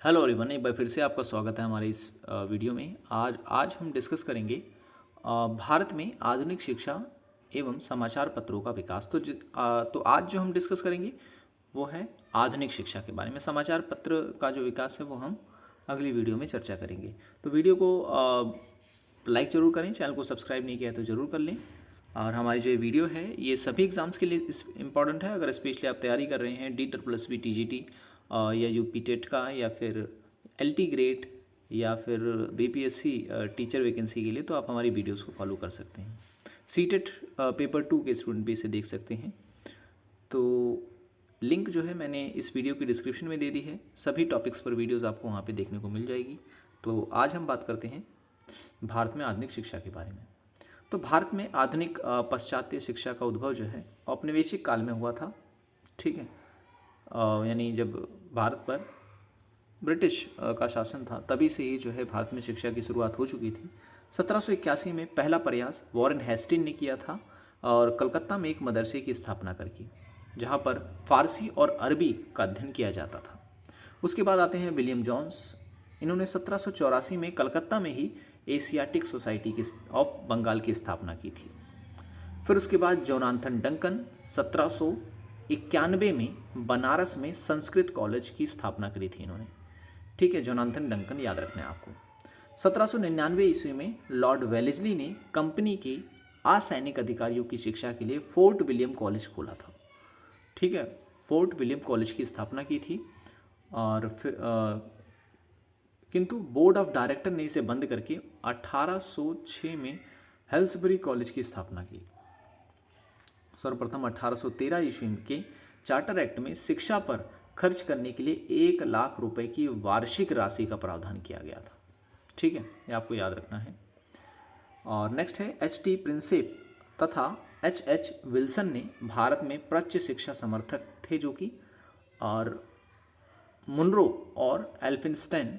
Hello everyone, एक बार फिर से आपका स्वागत है हमारे इस वीडियो में। आज हम डिस्कस करेंगे भारत में आधुनिक शिक्षा एवं समाचार पत्रों का विकास। तो आज जो हम डिस्कस करेंगे वो है आधुनिक शिक्षा के बारे में। समाचार पत्र का जो विकास है वो हम अगली वीडियो में चर्चा करेंगे। तो वीडियो को लाइक ज़रूर करें, चैनल को सब्सक्राइब नहीं किया तो ज़रूर कर लें। और हमारी जो वीडियो है ये सभी एग्ज़ाम्स के लिए इम्पॉर्टेंट है। अगर स्पेशली आप तैयारी कर रहे हैं DSSB TGT या यूपी टेट का, या फिर LT ग्रेड, या फिर BPSC टीचर वैकेंसी के लिए, तो आप हमारी वीडियोस को फॉलो कर सकते हैं। सीटेट पेपर 2 के स्टूडेंट भी इसे देख सकते हैं। तो लिंक जो है मैंने इस वीडियो की डिस्क्रिप्शन में दे दी है। सभी टॉपिक्स पर वीडियोस आपको वहाँ पे देखने को मिल जाएगी। तो आज हम बात करते हैं भारत में आधुनिक शिक्षा के बारे में। तो भारत में आधुनिक पाश्चात्य शिक्षा का उद्भव जो है औपनिवेशिक काल में हुआ था। ठीक है, यानी जब भारत पर ब्रिटिश का शासन था तभी से ही जो है भारत में शिक्षा की शुरुआत हो चुकी थी। 1781 में पहला प्रयास वॉरेन हेस्टिंग ने किया था और कलकत्ता में एक मदरसे की स्थापना करके, जहाँ पर फारसी और अरबी का अध्ययन किया जाता था। उसके बाद आते हैं विलियम जॉन्स। इन्होंने 1784 में कलकत्ता में ही एशियाटिक सोसाइटी की ऑफ बंगाल की स्थापना की थी। फिर उसके बाद जोनाथन डंकन 1791 में बनारस में संस्कृत कॉलेज की स्थापना करी थी इन्होंने। ठीक है, जोनाथन डंकन याद रखना है आपको। 1799 ईस्वी में लॉर्ड वेलेस्ली ने कंपनी के असैनिक अधिकारियों की शिक्षा के लिए फोर्ट विलियम कॉलेज खोला था। ठीक है, फोर्ट विलियम कॉलेज की स्थापना की थी। और फिर किंतु बोर्ड ऑफ डायरेक्टर ने इसे बंद करके 1806 में हेल्सबरी कॉलेज की स्थापना की। सर्वप्रथम 1813 ईस्वी के चार्टर एक्ट में शिक्षा पर खर्च करने के लिए 1 लाख रुपए की वार्षिक राशि का प्रावधान किया गया था। ठीक है, ये आपको याद रखना है। और नेक्स्ट है H.T. प्रिंसेप तथा H.H. विल्सन ने भारत में प्राच्य शिक्षा समर्थक थे, जो कि और मुनरो और एल्फिंस्टाइन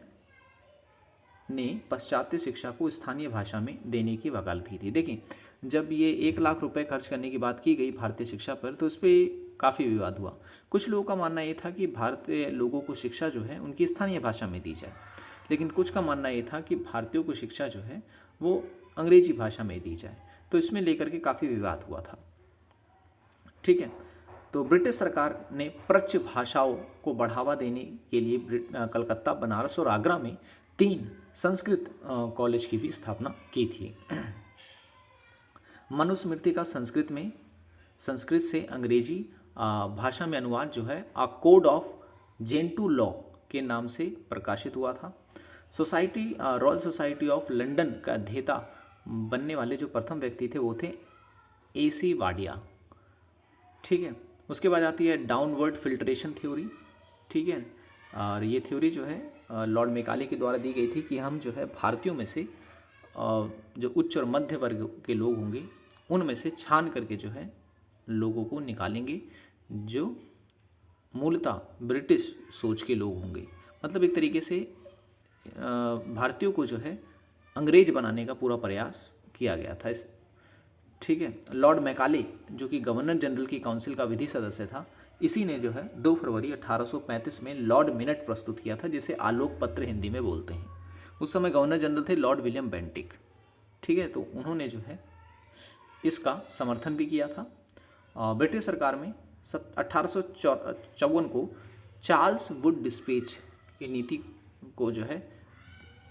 ने पाश्चात्य शिक्षा को स्थानीय भाषा में देने की वकालत थी। देखें, जब ये 1 लाख रुपए खर्च करने की बात की गई भारतीय शिक्षा पर, तो उस पर काफ़ी विवाद हुआ। कुछ लोगों का मानना ये था कि भारतीय लोगों को शिक्षा जो है उनकी स्थानीय भाषा में दी जाए, लेकिन कुछ का मानना ये था कि भारतीयों को शिक्षा जो है वो अंग्रेजी भाषा में दी जाए। तो इसमें लेकर के काफ़ी विवाद हुआ था। ठीक है, तो ब्रिटिश सरकार ने प्राच्य भाषाओं को बढ़ावा देने के लिए कलकत्ता, बनारस और आगरा में 3 संस्कृत कॉलेज की भी स्थापना की थी। मनुस्मृति का संस्कृत से अंग्रेजी भाषा में अनुवाद जो है कोड ऑफ जेंटू लॉ के नाम से प्रकाशित हुआ था। रॉयल सोसाइटी ऑफ लंदन का अध्येता बनने वाले जो प्रथम व्यक्ति थे वो थे AC वाडिया। ठीक है, उसके बाद आती है डाउनवर्ड फिल्ट्रेशन थ्योरी। ठीक है, और ये थ्योरी जो है लॉर्ड मैकाले के द्वारा दी गई थी कि हम जो है भारतीयों में से जो उच्च और मध्य वर्ग के लोग होंगे उनमें से छान करके जो है लोगों को निकालेंगे जो मूलतः ब्रिटिश सोच के लोग होंगे। मतलब एक तरीके से भारतीयों को जो है अंग्रेज बनाने का पूरा प्रयास किया गया था इस। ठीक है, लॉर्ड मैकाले जो कि गवर्नर जनरल की काउंसिल का विधि सदस्य था, इसी ने जो है 2 फरवरी 1835 में लॉर्ड मिनट प्रस्तुत किया था, जिसे आलोक पत्र हिंदी में बोलते हैं। उस समय गवर्नर जनरल थे लॉर्ड विलियम बेंटिक। ठीक है, तो उन्होंने जो है इसका समर्थन भी किया था। ब्रिटिश सरकार में 1854 को चार्ल्स वुड डिस्पैच की नीति को जो है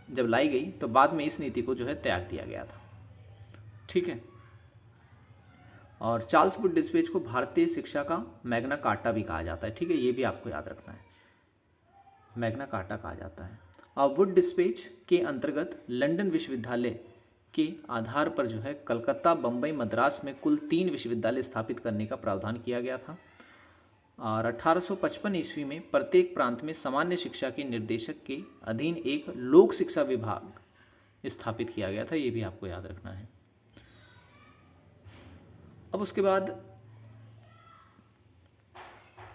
जब लाई गई, तो बाद में इस नीति को जो है त्याग दिया गया था। ठीक है, और चार्ल्स वुड डिस्पैच को भारतीय शिक्षा का मैग्ना कार्टा भी कहा जाता है। ठीक है, ये भी आपको याद रखना है, मैग्ना कार्टा कहा जाता है। और वुड डिस्पैच के अंतर्गत लंदन विश्वविद्यालय के आधार पर जो है कलकत्ता, बम्बई, मद्रास में कुल 3 विश्वविद्यालय स्थापित करने का प्रावधान किया गया था। और 1855 ईस्वी में प्रत्येक प्रांत में सामान्य शिक्षा के निर्देशक के अधीन एक लोक शिक्षा विभाग स्थापित किया गया था। ये भी आपको याद रखना है। अब उसके बाद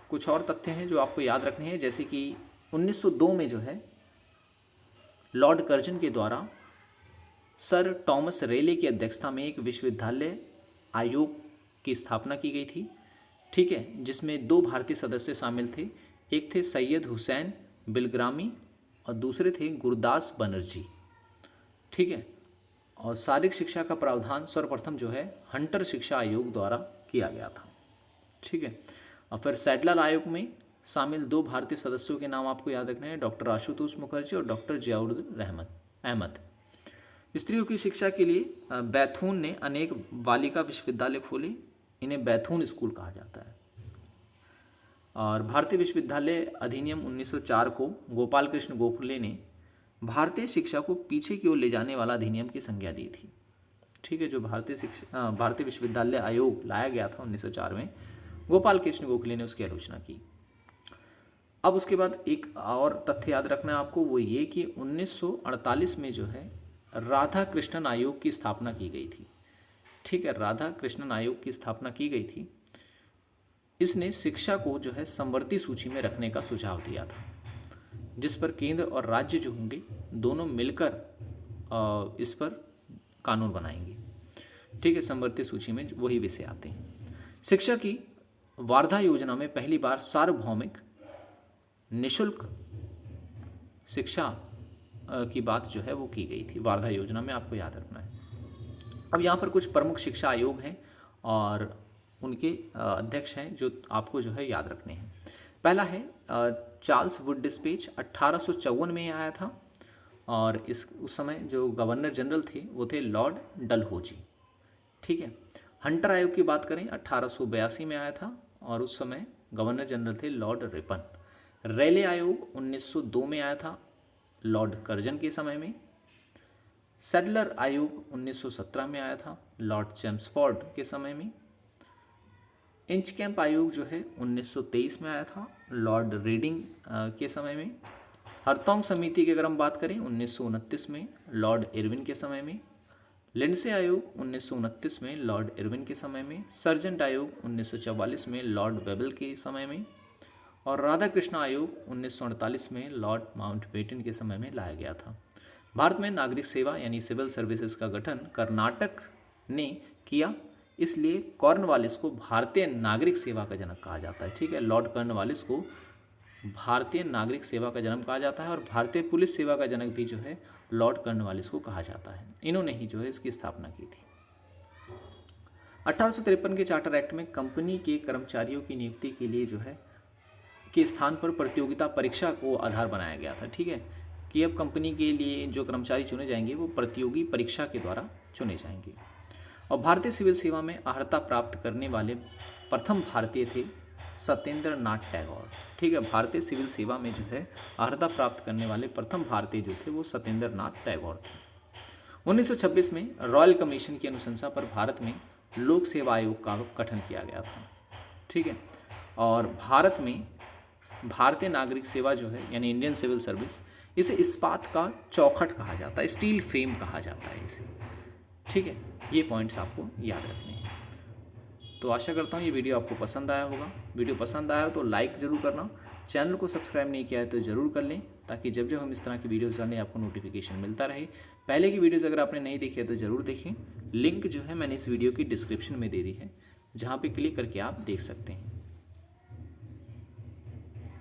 कुछ और तथ्य हैं जो आपको याद रखने हैं, जैसे कि 1902 में जो है लॉर्ड कर्जन के द्वारा सर टॉमस रेले की अध्यक्षता में एक विश्वविद्यालय आयोग की स्थापना की गई थी। ठीक है, जिसमें 2 भारतीय सदस्य शामिल थे। एक थे सैयद हुसैन बिलग्रामी और दूसरे थे गुरदास बनर्जी। ठीक है, और शारीरिक शिक्षा का प्रावधान सर्वप्रथम जो है हंटर शिक्षा आयोग द्वारा किया गया था। ठीक है, और फिर सैडलर आयोग में शामिल 2 भारतीय सदस्यों के नाम आपको याद रखने हैं, डॉक्टर आशुतोष मुखर्जी और डॉक्टर जियाउर अहमद। स्त्रियों की शिक्षा के लिए बैथून ने अनेक बालिका विश्वविद्यालय खोले, इन्हें बैथून स्कूल कहा जाता है। और भारतीय विश्वविद्यालय अधिनियम 1904 को गोपाल कृष्ण गोखले ने भारतीय शिक्षा को पीछे की ओर ले जाने वाला अधिनियम की संज्ञा दी थी। ठीक है, जो भारतीय विश्वविद्यालय आयोग लाया गया था 1904 में, गोपाल कृष्ण गोखले ने उसकी आलोचना की। अब उसके बाद एक और तथ्य याद रखना है आपको, वो ये कि 1948 में जो है राधा कृष्णन आयोग की स्थापना की गई थी। ठीक है, राधा कृष्णन आयोग की स्थापना की गई थी। इसने शिक्षा को जो है समवर्ती सूची में रखने का सुझाव दिया था, जिस पर केंद्र और राज्य जो होंगे दोनों मिलकर इस पर कानून बनाएंगे। ठीक है, समवर्ती सूची में वही विषय आते हैं। शिक्षा की वार्धा योजना में पहली बार सार्वभौमिक निःशुल्क शिक्षा की बात जो है वो की गई थी वार्धा योजना में, आपको याद रखना है। अब यहाँ पर कुछ प्रमुख शिक्षा आयोग हैं और उनके अध्यक्ष हैं जो आपको जो है याद रखने हैं। पहला है चार्ल्स वुड डिस्पेच, 1854 में आया था, और उस समय जो गवर्नर जनरल थे वो थे लॉर्ड डलहौजी। ठीक है, हंटर आयोग की बात करें 1882 में आया था, और उस समय गवर्नर जनरल थे लॉर्ड रिपन। रेले आयोग 1902 में आया था, लॉर्ड कर्जन के समय में। सैडलर आयोग 1917 में आया था, लॉर्ड चेम्सफोर्ड के समय में। इंचकैम्प आयोग जो है 1923 में आया था, लॉर्ड रीडिंग के समय में। हरतोंग समिति की अगर हम बात करें 1929 में, लॉर्ड इरविन के समय में। लिंडसे आयोग 1929 में, लॉर्ड इरविन के समय में। सर्जेंट आयोग 1944 में, लॉर्ड बेबल के समय में। और राधा कृष्ण आयोग 1948 में लॉर्ड माउंटबेटन के समय में लाया गया था। भारत में नागरिक सेवा यानी सिविल सर्विसेज का गठन कर्नाटक ने किया, इसलिए कॉर्नवालिस को भारतीय नागरिक सेवा का जनक कहा जाता है। ठीक है, लॉर्ड कॉर्नवालिस को भारतीय नागरिक सेवा का जनक कहा जाता है, और भारतीय पुलिस सेवा का जनक भी जो है लॉर्ड कॉर्नवालिस को कहा जाता है। इन्होंने ही जो है इसकी स्थापना की थी। 1853 के चार्टर एक्ट में कंपनी के कर्मचारियों की नियुक्ति के लिए जो है के स्थान पर प्रतियोगिता परीक्षा को आधार बनाया गया था। ठीक है, कि अब कंपनी के लिए जो कर्मचारी चुने जाएंगे वो प्रतियोगी परीक्षा के द्वारा चुने जाएंगे। और भारतीय सिविल सेवा में अर्हता प्राप्त करने वाले प्रथम भारतीय थे सत्येंद्र नाथ टैगोर। ठीक है, भारतीय सिविल सेवा में जो है अर्हता प्राप्त करने वाले प्रथम भारतीय जो थे वो सत्येंद्र नाथ टैगोर थे। 1926 में रॉयल कमीशन की अनुशंसा पर भारत में लोक सेवा आयोग का गठन किया गया था। ठीक है, और भारत में भारतीय नागरिक सेवा जो है यानी इंडियन सिविल सर्विस, इसे इस्पात का चौखट कहा जाता है, स्टील फ्रेम कहा जाता है इसे। ठीक है, ये पॉइंट्स आपको याद रखने हैं। तो आशा करता हूँ ये वीडियो आपको पसंद आया होगा। वीडियो पसंद आया तो लाइक ज़रूर करना, चैनल को सब्सक्राइब नहीं किया है तो ज़रूर कर लें, ताकि जब जब हम इस तरह की वीडियोज़ डालें आपको नोटिफिकेशन मिलता रहे। पहले की वीडियोज़ अगर आपने नहीं देखी है तो ज़रूर देखें, लिंक जो है मैंने इस वीडियो की डिस्क्रिप्शन में दे दी है, जहाँ पर क्लिक करके आप देख सकते हैं।